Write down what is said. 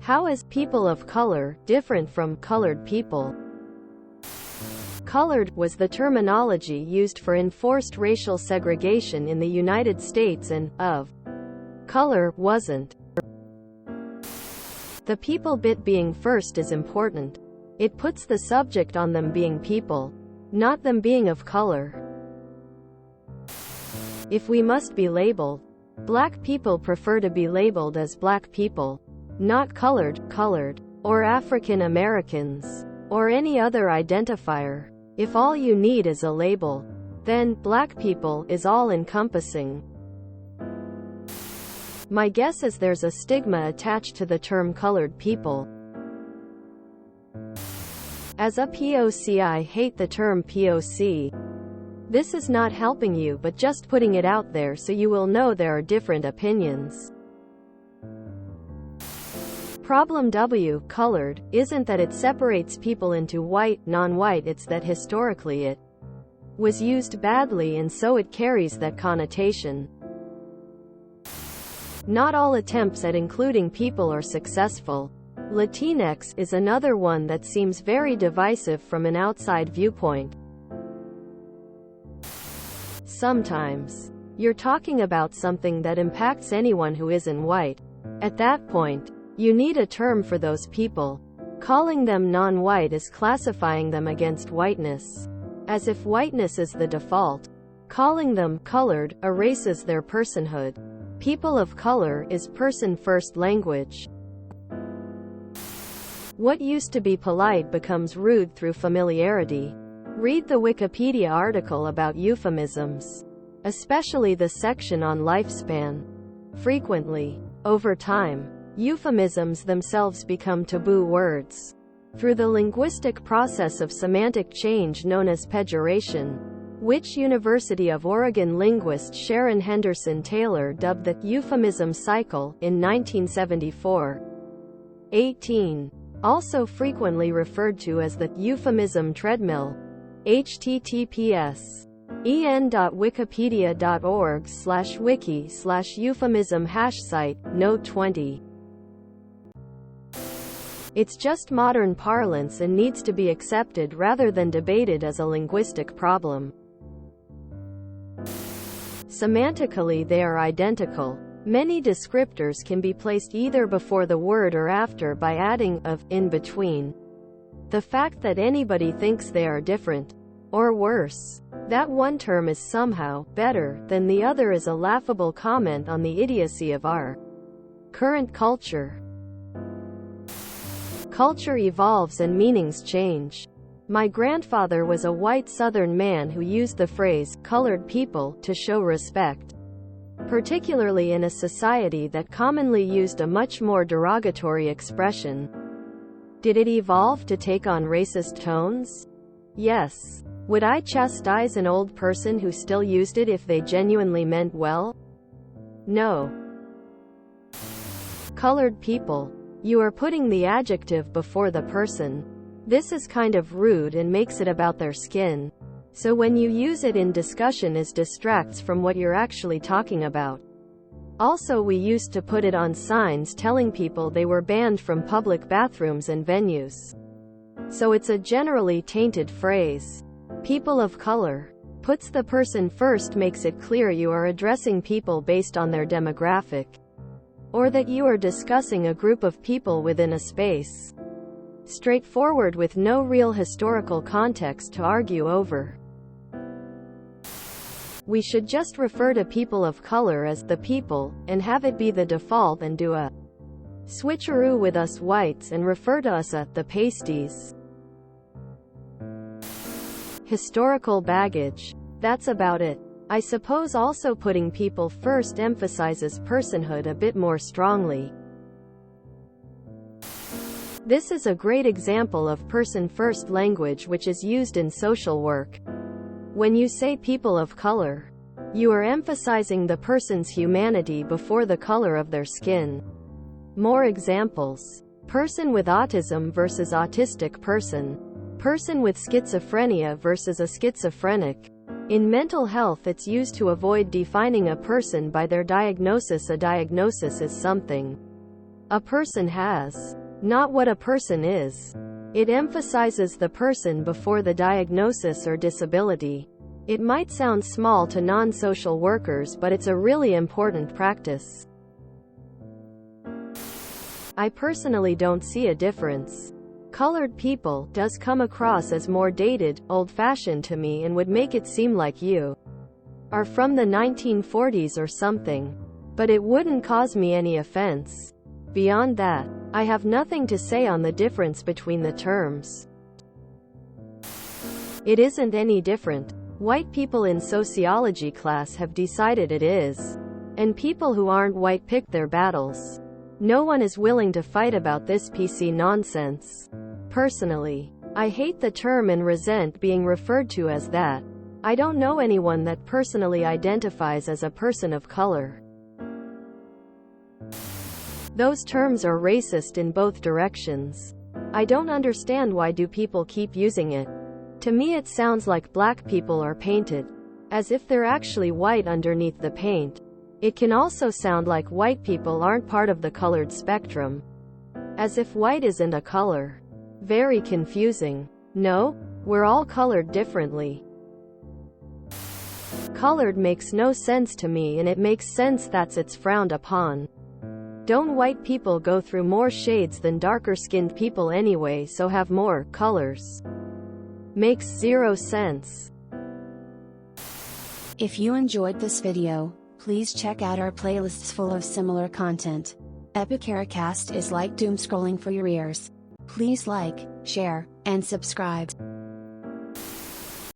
How is people of color different from colored people? Colored was the terminology used for enforced racial segregation in the United States, and of color wasn't. The people bit being first is important. It puts the subject on them being people, not them being of color. If we must be labeled, black people prefer to be labeled as black people, not colored, or African Americans, or any other identifier. If all you need is a label, then black people is all-encompassing. My guess is there's a stigma attached to the term colored people. As a POC, I hate the term POC. This is not helping you, but just putting it out there so you will know there are different opinions. Problem W, colored, isn't that it separates people into white, non-white, it's that historically it was used badly and so it carries that connotation. Not all attempts at including people are successful. Latinx is another one that seems very divisive from an outside viewpoint. Sometimes you're talking about something that impacts anyone who isn't white. At that point, you need a term for those people. Calling them non-white is classifying them against whiteness, as if whiteness is the default. Calling them colored erases their personhood. People of color is person-first language. What used to be polite becomes rude through familiarity. Read the Wikipedia article about euphemisms, especially the section on lifespan. Frequently, over time, euphemisms themselves become taboo words. Through the linguistic process of semantic change known as pejoration, which University of Oregon linguist Sharon Henderson Taylor dubbed the euphemism cycle in 1974. 18. Also frequently referred to as the euphemism treadmill. https:/en.wikipedia.org/wiki/euphemism #site, note 20. It's just modern parlance and needs to be accepted rather than debated as a linguistic problem. Semantically they are identical. Many descriptors can be placed either before the word or after by adding of in between. The fact that anybody thinks they are different, or worse, that one term is somehow better than the other is a laughable comment on the idiocy of our current culture. Culture evolves and meanings change. My grandfather was a white Southern man who used the phrase colored people to show respect, particularly in a society that commonly used a much more derogatory expression. Did it evolve to take on racist tones? Yes. Would I chastise an old person who still used it if they genuinely meant well? No. Colored people. You are putting the adjective before the person. This is kind of rude and makes it about their skin. So when you use it in discussion, it distracts from what you're actually talking about. Also, we used to put it on signs telling people they were banned from public bathrooms and venues. So it's a generally tainted phrase. People of color puts the person first, makes it clear you are addressing people based on their demographic, or that you are discussing a group of people within a space. Straightforward with no real historical context to argue over. We should just refer to people of color as the people, and have it be the default, and do a switcheroo with us whites and refer to us as the pasties. Historical baggage. That's about it. I suppose also putting people first emphasizes personhood a bit more strongly. This is a great example of person-first language which is used in social work. When you say people of color, you are emphasizing the person's humanity before the color of their skin. More examples. Person with autism versus autistic person. Person with schizophrenia versus a schizophrenic. In mental health, it's used to avoid defining a person by their diagnosis. A diagnosis is something a person has, not what a person is. It emphasizes the person before the diagnosis or disability. It might sound small to non-social workers, but it's a really important practice. I personally don't see a difference. Colored people does come across as more dated, old-fashioned to me, and would make it seem like you are from the 1940s or something. But it wouldn't cause me any offense. Beyond that, I have nothing to say on the difference between the terms. It isn't any different. White people in sociology class have decided it is. And people who aren't white pick their battles. No one is willing to fight about this PC nonsense. Personally, I hate the term and resent being referred to as that. I don't know anyone that personally identifies as a person of color. Those terms are racist in both directions. I don't understand why do people keep using it. To me it sounds like black people are painted, as if they're actually white underneath the paint. It can also sound like white people aren't part of the colored spectrum, as if white isn't a color. Very confusing. No, we're all colored differently. Colored makes no sense to me, and it makes sense that it's frowned upon. Don't white people go through more shades than darker-skinned people anyway, so have more colors? Makes zero sense. If you enjoyed this video, please check out our playlists full of similar content. Epicaricast is like doom scrolling for your ears. Please like, share, and subscribe.